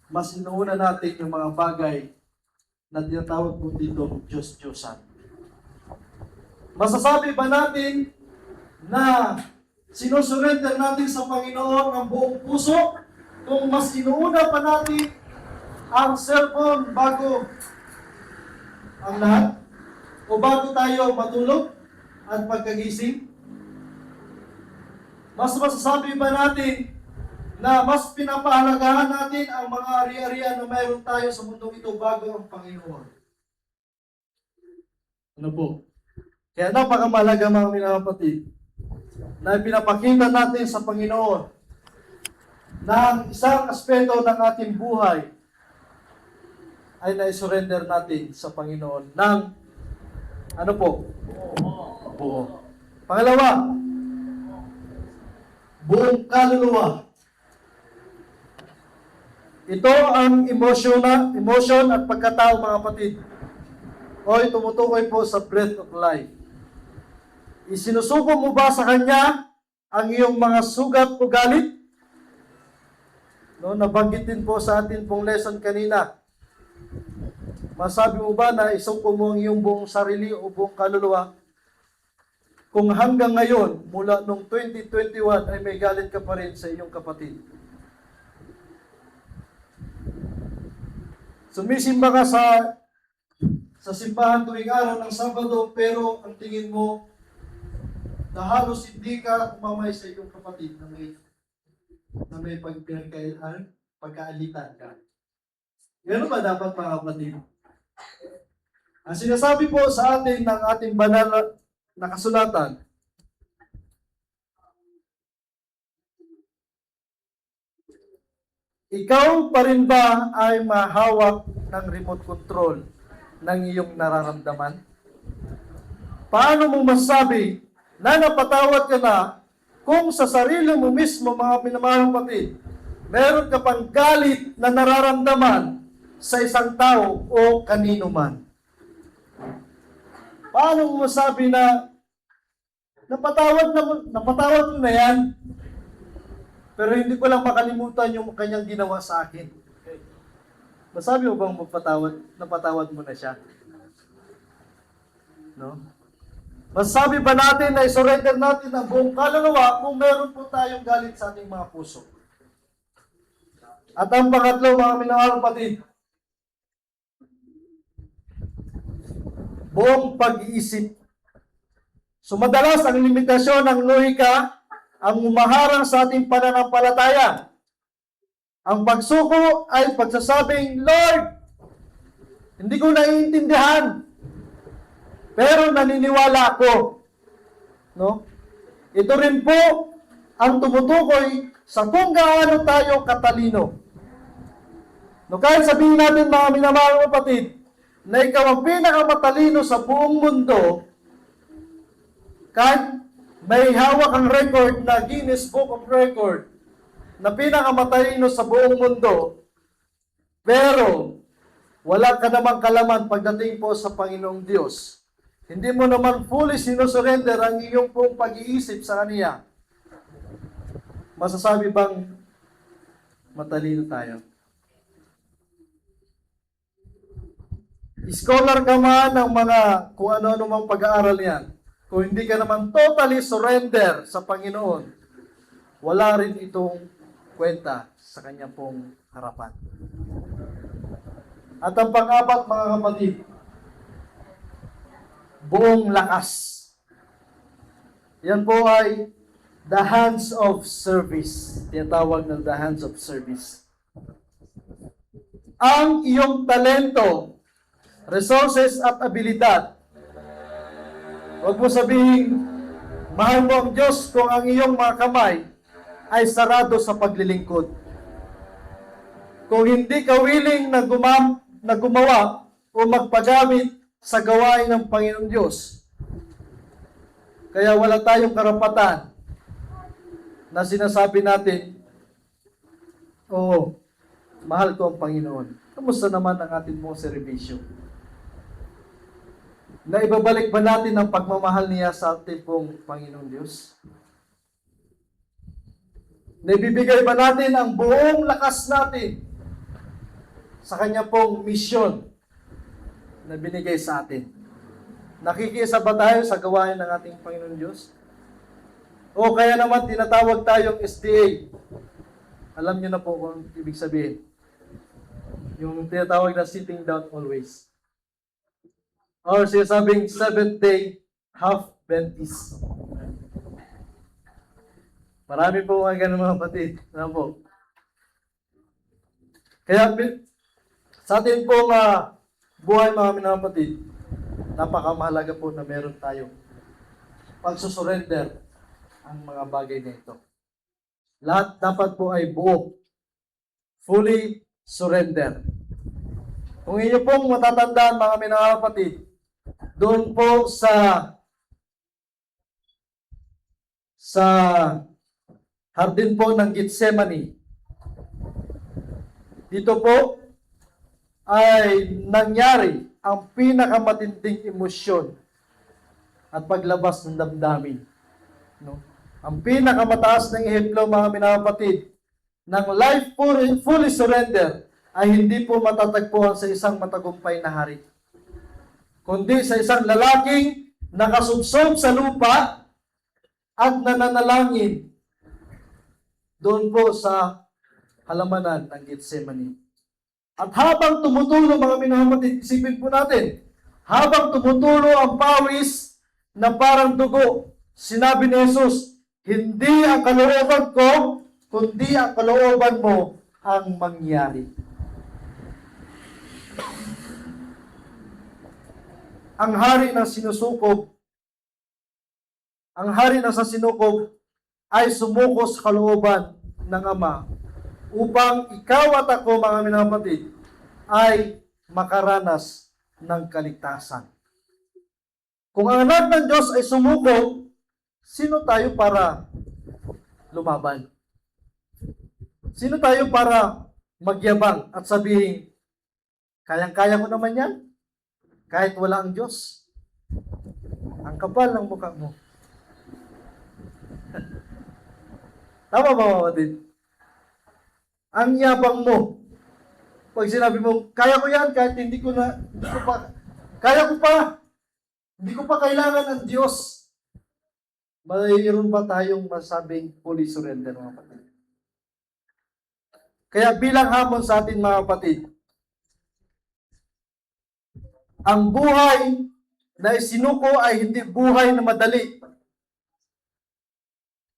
Mas inuuna natin yung mga bagay na tinatawag po dito Diyos-Diyosan. Masasabi ba natin na sinusurrender natin sa Panginoon ang buong puso kung mas inuuna pa natin ang cellphone bago ang lahat? O bago tayo matulog at pagkagising? Mas masasabi ba natin na mas pinapahalagahan natin ang mga ari-arian na mayroon tayo sa mundong ito bago ang Panginoon? Ano po? Kaya napakamahalaga mga minamapatid na pinapakita natin sa Panginoon na ang isang aspeto ng ating buhay ay na-surrender natin sa Panginoon ng ano po? Buo. Pangalawa, buong kaluluwa. Ito ang emotion at pagkatao mga kapatid. Oy, tumutukoy po sa breath of life. Isinusuko mo ba sa Kanya ang iyong mga sugat o galit? No, nabanggit din po sa atin pong lesson kanina. Masabi mo ba na isuko mo ang iyong buong sarili o buong kaluluwa? Kung hanggang ngayon, mula noong 2021, ay may galit ka pa rin sa iyong kapatid. Sumisimba ka sa simbahan tuwing araw ng Sabado, pero ang tingin mo na halos hindi ka umamay sa iyong kapatid na may pagkaalitan ka. Gano'n ba dapat mga kapatid? Ang sinasabi po sa atin ng ating banal na kasulatan, ikaw pa rin ba ay mahawak ng remote control ng iyong nararamdaman? Paano mo masabi na napatawad ka na kung sa sarili mo mismo, mga minamahal kapatid, meron ka pang galit na nararamdaman sa isang tao o kanino man? Paano mo masabi na napatawad mo na yan, pero hindi ko lang makalimutan yung kanyang ginawa sa akin? Masabi mo bang napatawad mo na siya? No? Masabi ba natin na isurrender natin ang buong kaluluwa kung meron po tayong galit sa ating mga puso? At ang pangatlo, mga minamahal kapatid, buong pag-iisip. So madalas ang limitasyon ng lohika ang umaharang sa ating pananampalataya. Ang pagsuko ay pagsasabing, Lord, hindi ko naiintindihan, pero naniniwala ako. No? Ito rin po ang tumutukoy sa kung gaano tayo katalino. No, kahit sabihin natin mga minamahal kapatid, na ikaw ang pinakamatalino sa buong mundo, kahit may hawak ang record na Guinness Book of Record na pinakamatalino sa buong mundo, pero wala ka namang kalaman pagdating po sa Panginoong Diyos. Hindi mo naman fully sinusurrender ang iyong pong pag-iisip sa Kanya. Masasabi bang matalino tayo? Scholar ka man ng mga kung ano-ano mang pag-aaral yan, kung hindi ka naman totally surrender sa Panginoon, wala rin itong kwenta sa kanya pong harapan. At ang pang-apat, mga kapatid, buong lakas. Yan po ay the hands of service. Tinatawag ng the hands of service. Ang iyong talento, resources at abilidad. Huwag mo sabihin, mahal mo ang Diyos kung ang iyong mga kamay ay sarado sa paglilingkod. Kung hindi ka willing na gumawa o magpagamit sa gawain ng Panginoong Diyos, kaya wala tayong karapatan na sinasabi natin, mahal ko ang Panginoon. Kamusta naman ang ating mong servisyo? Na ibabalik ba natin ang pagmamahal niya sa ating pong Panginoon Diyos? Na ibibigay ba natin ang buong lakas natin sa kanya pong misyon na binigay sa atin? Nakikiisa ba tayo sa gawain ng ating Panginoon Diyos? O kaya naman tinatawag tayong SDA. Alam niyo na po kung ibig sabihin. Yung tinatawag na sitting down always. Or sinasabing Seventh Day Adventist. Marami po mga ganun mga kapatid. Ano po? Kaya sa atin pong buhay mga kapatid, napakamahalaga po na meron tayo pagsusurrender ang mga bagay na ito. Lahat dapat po ay buo. Fully surrender. Kung inyo pong matatandaan mga kapatid, doon po sa hardin po ng Gethsemane, dito po ay nangyari ang pinakamatinding emosyon at paglabas ng damdamin. No? Ang pinakamataas ng ehemplo mga kapatid ng life fully surrender ay hindi po matatagpuan sa isang matagumpay na hari, kundi sa isang lalaking nakasubsob sa lupa at nananalangin doon po sa halamanan ng Gethsemane. At habang tumutulo mga minamahal, isipin po natin, habang tumutulo ang pawis na parang dugo, sinabi ni Jesus, hindi ang kalooban ko, kundi ang kalooban mo ang mangyari. Ang hari na sinusukob, ang hari na sa sinukob ay sumuko sa kalooban ng Ama upang ikaw at ako, mga minamapatid, ay makaranas ng kaligtasan. Kung ang anak ng Diyos ay sumuko, sino tayo para lumaban? Sino tayo para magyabang at sabihin, kayang-kaya ko naman yan, kahit wala ang Diyos? Ang kapal ng mukha mo. Tama ba, kapatid? Ang yabang mo. Pag sinabi mo, kaya ko yan, kahit hindi ko pa, kaya ko pa, hindi ko pa kailangan ng Diyos. Mayroon ba tayong masabing fully surrender, mga kapatid? Kaya bilang hamon sa atin, mga kapatid, ang buhay na isinuko ay hindi buhay na madali.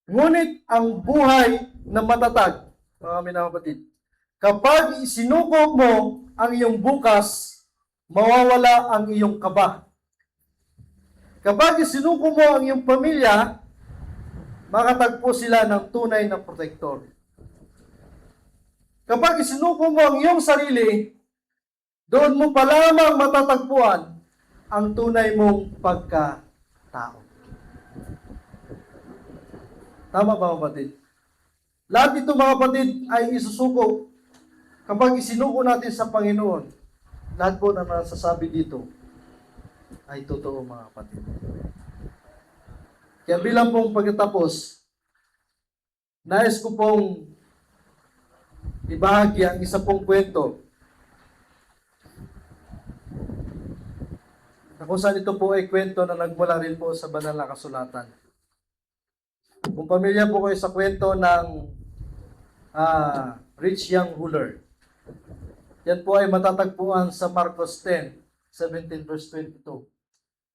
Ngunit ang buhay na matatag, mga kapatid, kapag isinuko mo ang iyong bukas, mawawala ang iyong kaba. Kapag isinuko mo ang iyong pamilya, makatagpo sila ng tunay na protektor. Kapag isinuko mo ang iyong sarili, doon mo pa lamang matatagpuan ang tunay mong pagkatao. Tama ba, kapatid? Lahat ito, mga kapatid, ay isusuko kapag isinuko natin sa Panginoon. Lahat po na nasasabi dito ay totoo, mga kapatid. Kaya bilang pong pagkatapos, nais ko pong ibahagi ang isa pong kwento na kung saan ito po ay kwento na nagmula rin po sa banal na kasulatan. Kung pamilya po kayo sa kwento ng rich young ruler, yan po ay matatagpuan sa Marcos 10:17 verse 22.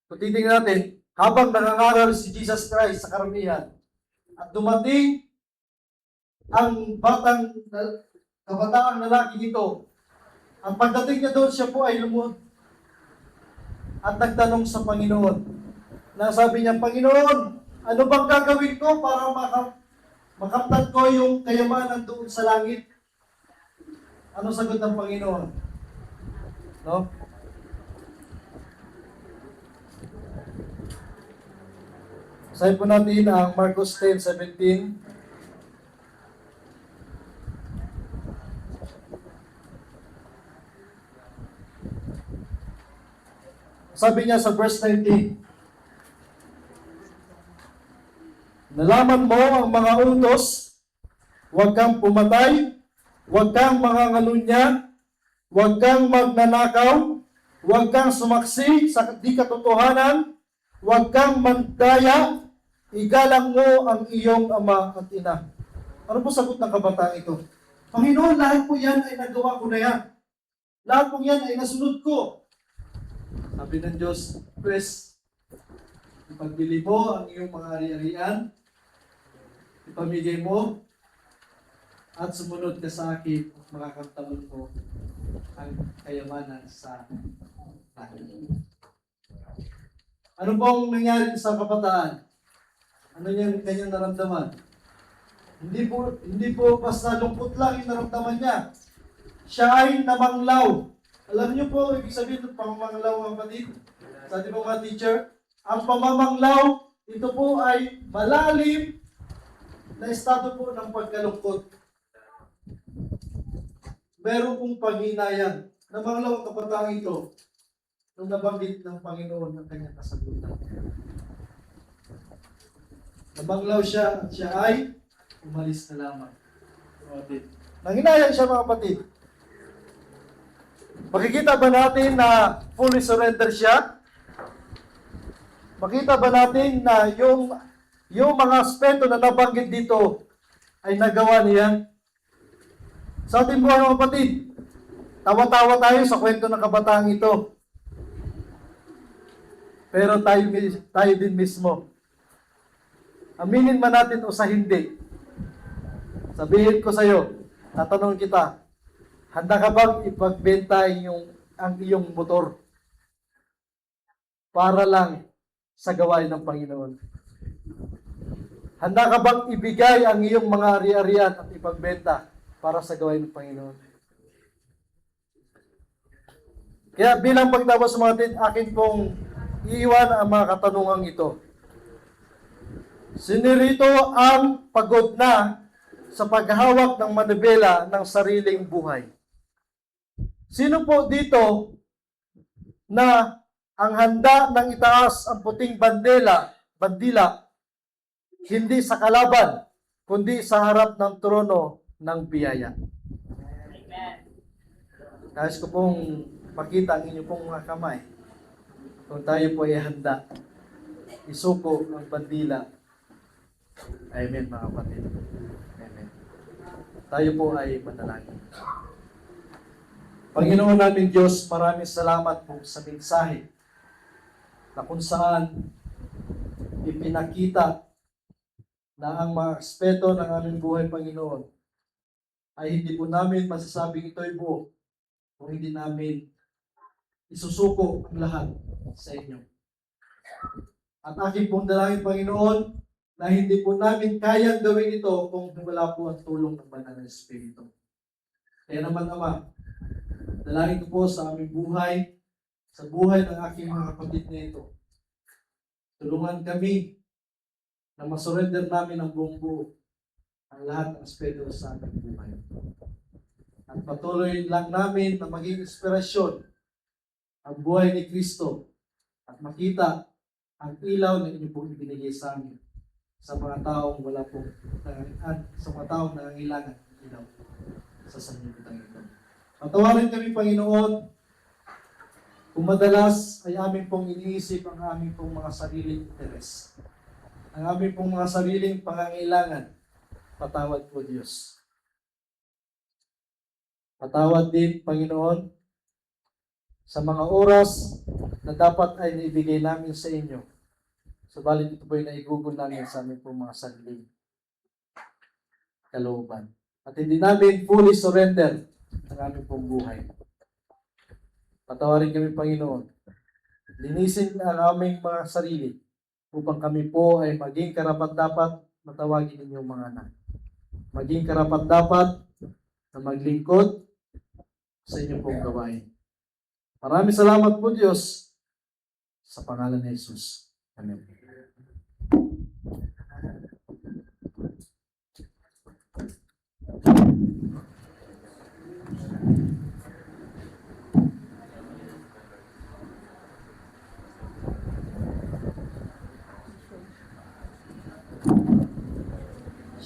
Kung titingnan natin, habang nangangaral si Jesus Christ sa karamihan at dumating ang kabataang lalaki nito, ang pagdating niya doon, siya po ay lumuhod at nagtanong sa Panginoon. Nasabi niya, Panginoon, ano bang gagawin ko para makamtan ko yung kayamanan doon sa langit? Ano sagot ng Panginoon? No? Basahin po natin ang Marcos 10:17. Sabi niya sa verse 19, nalaman mo ang mga utos, huwag kang pumatay, huwag kang mangangalunya, huwag kang magnanakaw, huwag kang sumaksi sa di katotohanan, huwag kang mandaya, igalang mo ang iyong ama at ina. Ano po sagot ng kabataan ito? Panginoon, lahat po yan ay nagawa ko na yan. Lahat po yan ay nasunod ko. Sabi ng Diyos, pues, ipagbili mo ang iyong mga ari-arian, ipamigay mo, at sumunod ka sa akin at makakamtamon mo ang kayamanan sa langit. Ano pong nangyari sa kabataan? Ano yung kanyang naramdaman? Hindi po basta lungkot lang yung naramdaman niya. Siya ay namanglaw. Alam niyo po, ibig sabihin ng pamamanglaw mga kapatid. Sa ating mga teacher, ang pamamanglaw, ito po ay malalim na estado po ng pagkalungkot. Meron pong panghinayang. Namanglaw ang kabataan ito nung nabanggit ng Panginoon ang kanyang kasagutan. Namanglaw siya at siya ay umalis na lamang. Kapatid. Nanghinayang siya mga kapatid. Makikita ba natin na fully surrender siya? Makita ba natin na yung mga aspeto na nabanggit dito ay nagawa niya? Sa ating buhay mga kapatid, tawa-tawa tayo sa kwento ng kabataang ito. Pero tayo din mismo. Aminin man natin o sa hindi. Sabihin ko sa iyo, tatanungin kita, handa ka bang ipagbenta ang iyong motor para lang sa gawain ng Panginoon? Handa ka bang ibigay ang iyong mga ari-arian at ipagbenta para sa gawain ng Panginoon? Kaya bilang pagtapos mga atin, akin pong iiwan ang mga katanungang ito. Sinirito ang pagod na sa paghawak ng manibela ng sariling buhay. Sino po dito na ang handa ng itaas ang puting bandila, hindi sa kalaban, kundi sa harap ng trono ng biyaya? Nais ko pong pakita ang inyong pong mga kamay. Kung tayo po ay handa, isuko ang bandila. Amen mga kapatid. Amen. Tayo po ay manalangin. Panginoon namin Diyos, maraming salamat po sa mensahe na kung saan ipinakita na ang mga aspeto ng aming buhay, Panginoon, ay hindi po namin masasabing ito'y buo kung hindi namin isusuko ang lahat sa inyo. At aking pong dalangin, Panginoon, na hindi po namin kayang gawin ito kung wala po ang tulong ng Banal na Espiritu. Kaya naman, Ama, dalangin ko po sa aming buhay, sa buhay ng aking mga kapatid na ito. Tulungan kami na masurrender namin ang buong buo ang lahat ng aspeto sa aming buhay. At patuloy lang namin na maging inspirasyon ang buhay ni Kristo at makita ang ilaw na inyo pong ibinigay sa amin sa mga taong wala pong sa mga taong nangangailangan ng ilaw sa sanlibutan ito. Patawarin kami, Panginoon, kung madalas ay amin pong iniisip ang aming pong mga sariling interes. Ang aming pong mga sariling pangangailangan. Patawad po, Diyos. Patawad din, Panginoon, sa mga oras na dapat ay naibigay namin sa inyo. Subalit ito po ay naigugol namin sa aming pong mga sariling kalooban. At hindi namin fully surrender ang aming pong buhay. Patawarin kami, Panginoon. Linisin ang aming mga sarili upang kami po ay maging karapat-dapat na tawagin ninyong mga anak. Maging karapat-dapat na maglingkod sa inyong pong gawain. Maraming salamat po, Diyos, sa pangalan ni Jesus. Amen.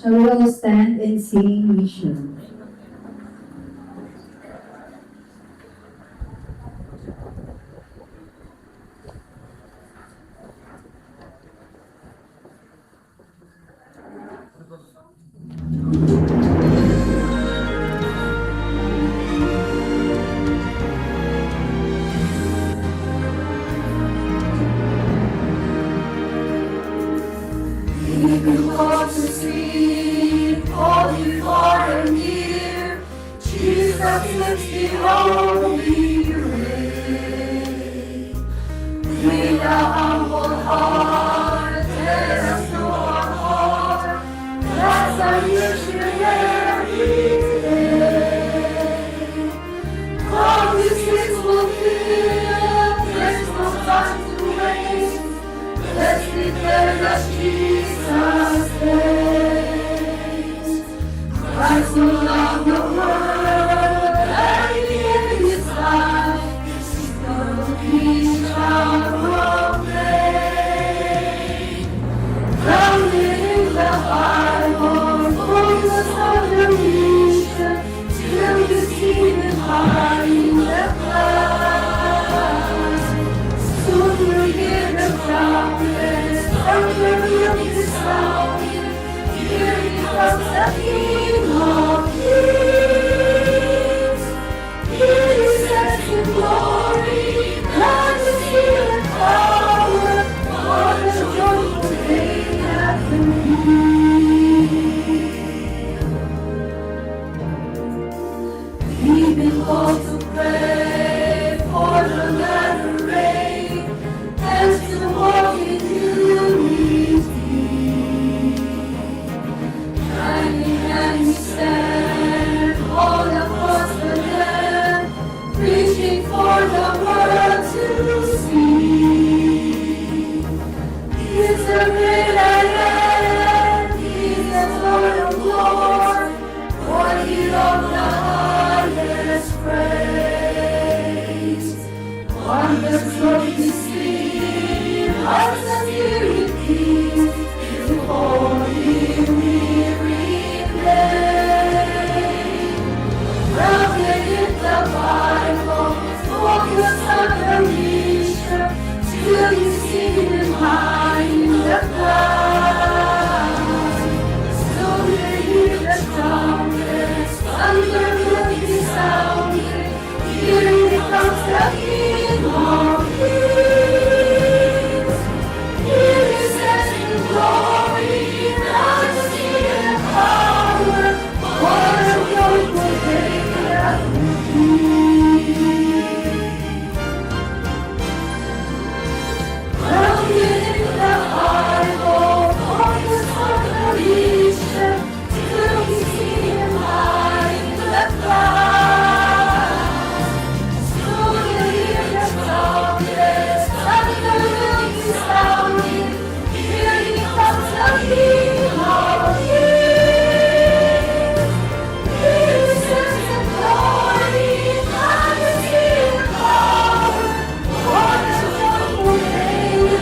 Shall we all stand and sing Mission? We can walk to sleep, holy far and near. Jesus lives the only way. With a humble heart, let us know our heart. That's our missionary today. Promises fulfilled, there's no time to waste. Let's declare that Jesus saves. Christ who loved the world and gave His life, so He shall proclaim. Grounded in the Bible, fullness of the mission, till we see Him high in the clouds. Soon we'll hear the trumpet, thunder will be sounding. Here He comes, the King of Kings. Here He sets in glory, majesty and power. What a joyful day that will be. We've been called to pray for the latter rain and to walk in unity. Hand in hand we stand all across the land, preaching for the world to see. He's the great I am, He's the Lord of Lords, worthy of the highest praise. Wonders of His speed, hearts and spirit keys, to holy weary play. Grounded in the Bible, focus on the mission, till you see Him high in the clouds. Soon we hear the trumpets, thunder will be sounding. Here He comes, the King of Kings. Here He sets in glory, majesty and power. What a joyful day that will be. Grounded in the Bible, focus on the mission, till we see Him high in the clouds. Soon we'll hear the trumpets, thunder will be sounding. Here He comes, the King of Kings. Here He sits in glory, majesty and power. What a joyful day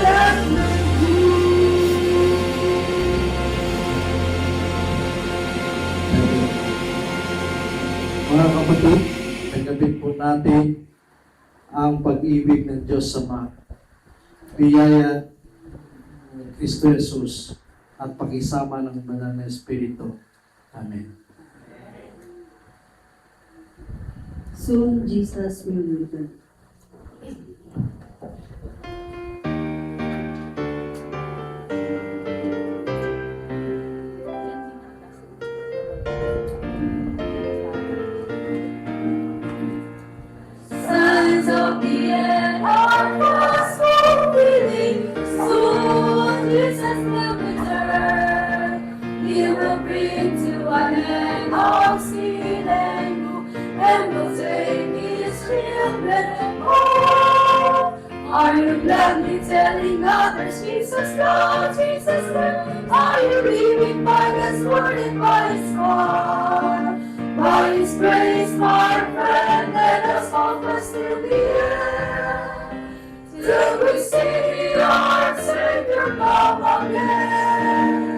that will be. Mga kapatid, tanggapin po natin ang pag-ibig ng Diyos Ama, biyaya ng Kristo Jesus, at pakisama ng Banal na Espiritu. Amen. Soon Jesus will return. Signs of the end are fast fulfilling. Soon Jesus will return. He will bring to an end all sin and woe, and will take His children home. Are you gladly telling others Jesus loves, Jesus lives? Are you living by God's word and by His word? By His grace, my friend, let us all press to the end, till we see our Savior come again.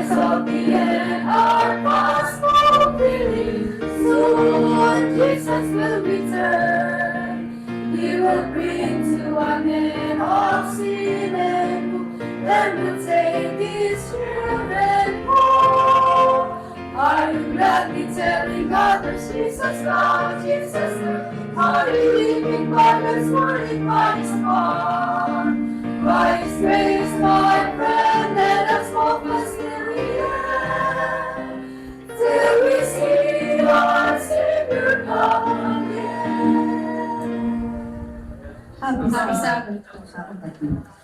signs of the end are fast fulfilling. Soon Jesus will return. He will bring to an end all sin and woe, and will take His children home. Are you gladly telling others Jesus loves, Jesus loves? Are you living by God's word and by His heart? By His grace, my friend, let us hope until the end, till we see our Savior come again. Happy Happy Sabbath. Sabbath. Sa kapatid.